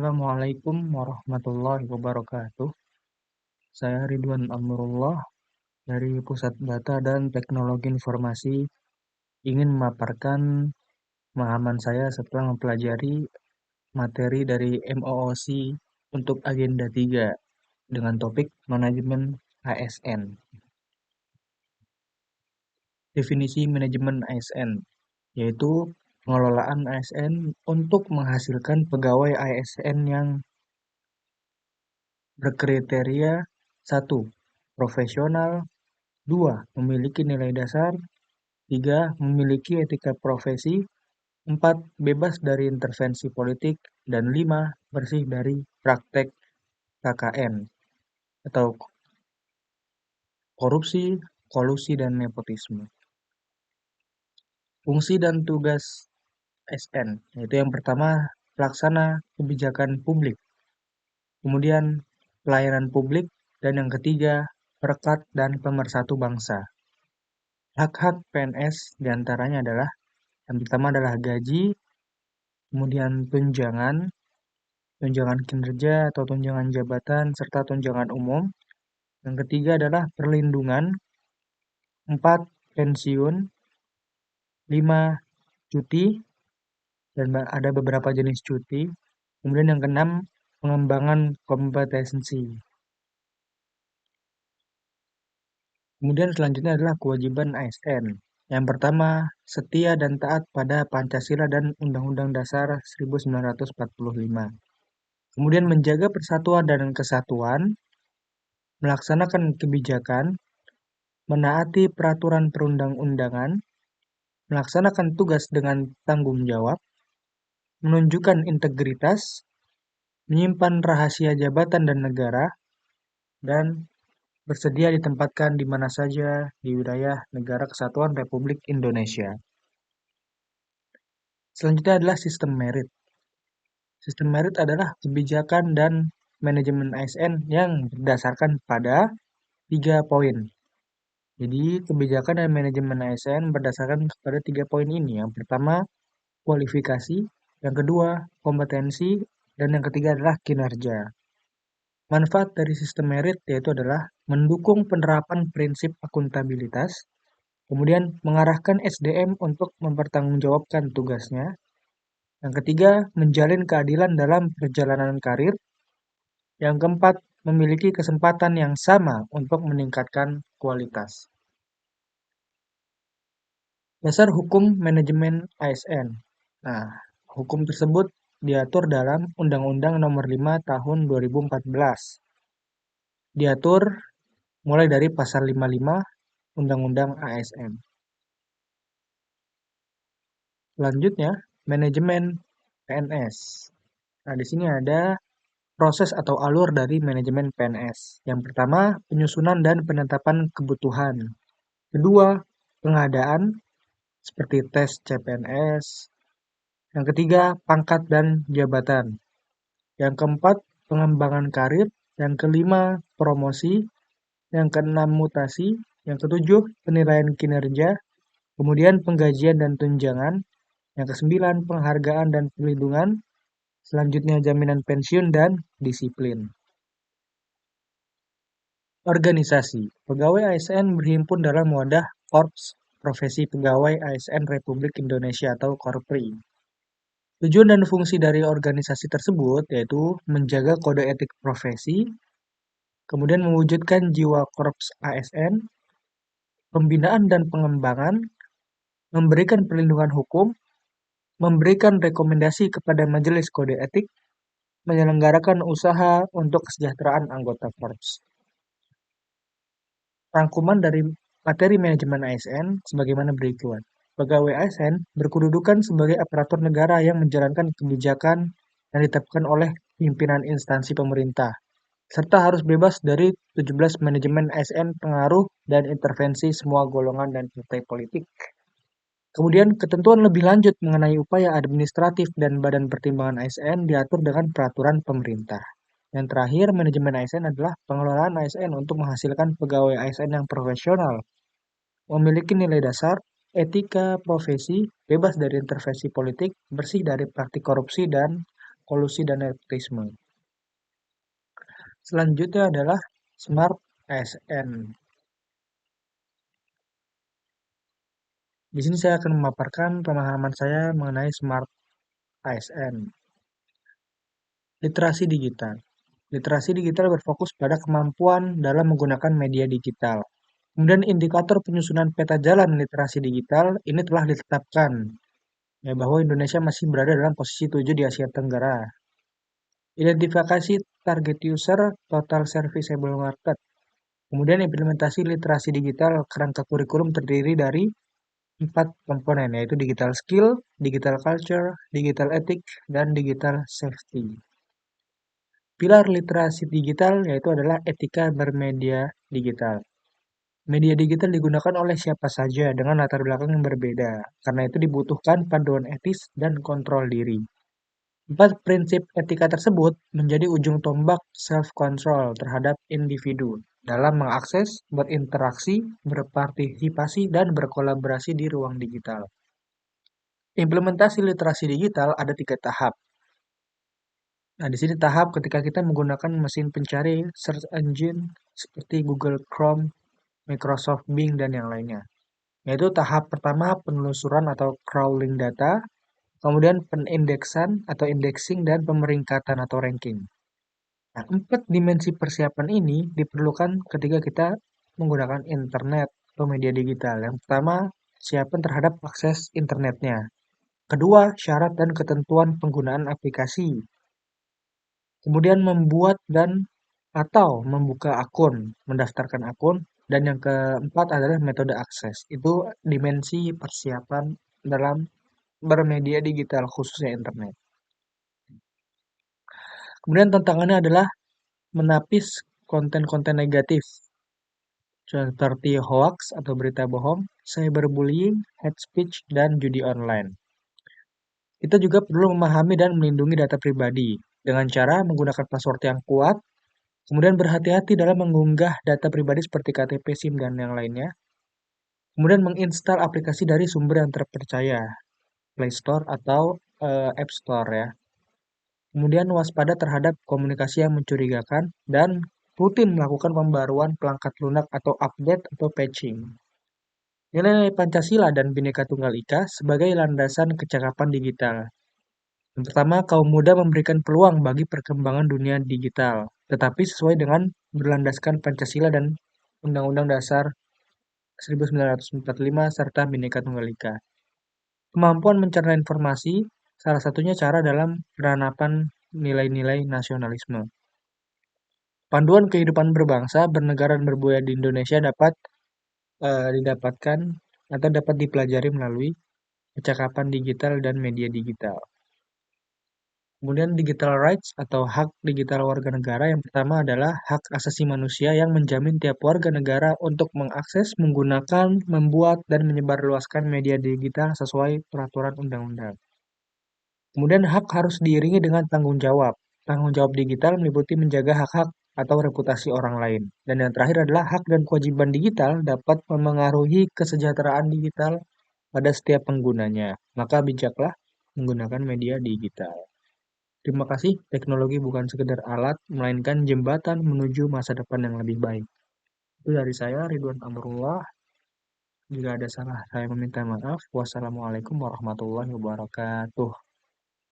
Assalamualaikum warahmatullahi wabarakatuh. Saya Ridwan Amrullah dari Pusat Data dan Teknologi Informasi ingin memaparkan pemahaman saya setelah mempelajari materi dari MOOC untuk agenda 3 dengan topik manajemen ASN. Definisi manajemen ASN yaitu pengelolaan ASN untuk menghasilkan pegawai ASN yang berkriteria 1. Profesional, 2. Memiliki nilai dasar, 3. Memiliki etika profesi, 4. Bebas dari intervensi politik, dan 5. Bersih dari praktek KKN atau korupsi, kolusi, dan nepotisme. Fungsi dan tugas SN, yaitu yang pertama, pelaksana kebijakan publik, kemudian pelayanan publik, dan yang ketiga, perekat dan pemersatu bangsa. Hak-hak PNS diantaranya adalah yang pertama adalah gaji, kemudian tunjangan kinerja atau tunjangan jabatan, serta tunjangan umum. Yang ketiga adalah perlindungan, 4 pensiun, 5 cuti, dan ada beberapa jenis cuti. Kemudian yang keenam, pengembangan kompetensi. Kemudian selanjutnya adalah kewajiban ASN. Yang pertama, setia dan taat pada Pancasila dan Undang-Undang Dasar 1945. Kemudian menjaga persatuan dan kesatuan, melaksanakan kebijakan, menaati peraturan perundang-undangan, melaksanakan tugas dengan tanggung jawab, menunjukkan integritas, menyimpan rahasia jabatan dan negara, dan bersedia ditempatkan di mana saja di wilayah Negara Kesatuan Republik Indonesia. Selanjutnya adalah sistem merit. Sistem merit adalah kebijakan dan manajemen ASN yang berdasarkan pada 3 poin. Jadi, kebijakan dan manajemen ASN berdasarkan pada 3 poin ini. Yang pertama, kualifikasi, yang kedua, kompetensi, dan yang ketiga adalah kinerja. Manfaat dari sistem merit yaitu adalah mendukung penerapan prinsip akuntabilitas, kemudian mengarahkan SDM untuk mempertanggungjawabkan tugasnya. Yang ketiga, menjalin keadilan dalam perjalanan karir. Yang keempat, memiliki kesempatan yang sama untuk meningkatkan kualitas. Dasar hukum manajemen ASN. Nah, hukum tersebut diatur dalam Undang-Undang Nomor 5 Tahun 2014. Diatur mulai dari pasal 55 Undang-Undang ASN. Selanjutnya, manajemen PNS. Nah, di sini ada proses atau alur dari manajemen PNS. Yang pertama, penyusunan dan penetapan kebutuhan. Kedua, pengadaan seperti tes CPNS. Yang ketiga, pangkat dan jabatan. Yang keempat, pengembangan karir. Yang kelima, promosi. Yang keenam, mutasi. Yang ketujuh, penilaian kinerja. Kemudian penggajian dan tunjangan. Yang kesembilan, penghargaan dan perlindungan. Selanjutnya, jaminan pensiun dan disiplin. Organisasi. Pegawai ASN berhimpun dalam wadah Korps Profesi Pegawai ASN Republik Indonesia atau Korpri. Tujuan dan fungsi dari organisasi tersebut yaitu menjaga kode etik profesi, kemudian mewujudkan jiwa korps ASN, pembinaan dan pengembangan, memberikan perlindungan hukum, memberikan rekomendasi kepada majelis kode etik, menyelenggarakan usaha untuk kesejahteraan anggota korps. Rangkuman dari materi manajemen ASN sebagaimana berikut. Pegawai ASN berkedudukan sebagai aparatur negara yang menjalankan kebijakan yang ditetapkan oleh pimpinan instansi pemerintah, serta harus bebas dari 17 manajemen ASN pengaruh dan intervensi semua golongan dan partai politik. Kemudian ketentuan lebih lanjut mengenai upaya administratif dan badan pertimbangan ASN diatur dengan peraturan pemerintah. Yang terakhir, manajemen ASN adalah pengelolaan ASN untuk menghasilkan pegawai ASN yang profesional, memiliki nilai dasar, etika profesi, bebas dari intervensi politik, bersih dari praktik korupsi dan kolusi dan nepotisme. Selanjutnya adalah Smart ASN. Di sini saya akan memaparkan pemahaman saya mengenai Smart ASN. Literasi digital. Literasi digital berfokus pada kemampuan dalam menggunakan media digital. Kemudian indikator penyusunan peta jalan literasi digital ini telah ditetapkan ya bahwa Indonesia masih berada dalam posisi 7 di Asia Tenggara. Identifikasi target user, total serviceable market. Kemudian implementasi literasi digital kerangka kurikulum terdiri dari 4 komponen, yaitu digital skill, digital culture, digital ethic, dan digital safety. Pilar literasi digital yaitu adalah etika bermedia digital. Media digital digunakan oleh siapa saja dengan latar belakang yang berbeda. Karena itu dibutuhkan panduan etis dan kontrol diri. 4 prinsip etika tersebut menjadi ujung tombak self-control terhadap individu dalam mengakses, berinteraksi, berpartisipasi, dan berkolaborasi di ruang digital. Implementasi literasi digital ada 3 tahap. Nah, di sini tahap ketika kita menggunakan mesin pencari search engine seperti Google Chrome, Microsoft Bing, dan yang lainnya. Yaitu tahap pertama penelusuran atau crawling data, kemudian penindeksan atau indexing, dan pemeringkatan atau ranking. Nah, 4 dimensi persiapan ini diperlukan ketika kita menggunakan internet atau media digital. Yang pertama, siapkan terhadap akses internetnya. Kedua, syarat dan ketentuan penggunaan aplikasi. Kemudian membuat dan atau membuka akun, mendaftarkan akun. Dan yang keempat adalah metode akses. Itu dimensi persiapan dalam bermedia digital, khususnya internet. Kemudian tantangannya adalah menapis konten-konten negatif, seperti hoax atau berita bohong, cyberbullying, hate speech, dan judi online. Kita juga perlu memahami dan melindungi data pribadi dengan cara menggunakan password yang kuat, kemudian berhati-hati dalam mengunggah data pribadi seperti KTP, SIM, dan yang lainnya. Kemudian menginstal aplikasi dari sumber yang terpercaya, Play Store atau App Store ya. Kemudian waspada terhadap komunikasi yang mencurigakan dan rutin melakukan pembaruan pelangkat lunak atau update atau patching. Nilai Pancasila dan Bhinneka Tunggal Ika sebagai landasan kecakapan digital. Yang pertama, kaum muda memberikan peluang bagi perkembangan dunia digital, tetapi sesuai dengan berlandaskan Pancasila dan Undang-Undang Dasar 1945 serta Bhinneka Tunggal Ika. Kemampuan mencerna informasi, salah satunya cara dalam penanapan nilai-nilai nasionalisme. Panduan kehidupan berbangsa, bernegara dan berbudaya di Indonesia dapat didapatkan atau dapat dipelajari melalui percakapan digital dan media digital. Kemudian digital rights atau hak digital warga negara yang pertama adalah hak asasi manusia yang menjamin tiap warga negara untuk mengakses, menggunakan, membuat, dan menyebarluaskan media digital sesuai peraturan undang-undang. Kemudian hak harus diiringi dengan tanggung jawab. Tanggung jawab digital meliputi menjaga hak-hak atau reputasi orang lain. Dan yang terakhir adalah hak dan kewajiban digital dapat memengaruhi kesejahteraan digital pada setiap penggunanya. Maka bijaklah menggunakan media digital. Terima kasih, teknologi bukan sekedar alat, melainkan jembatan menuju masa depan yang lebih baik. Itu dari saya, Ridwan Amrullah. Jika ada salah, saya meminta maaf. Wassalamualaikum warahmatullahi wabarakatuh.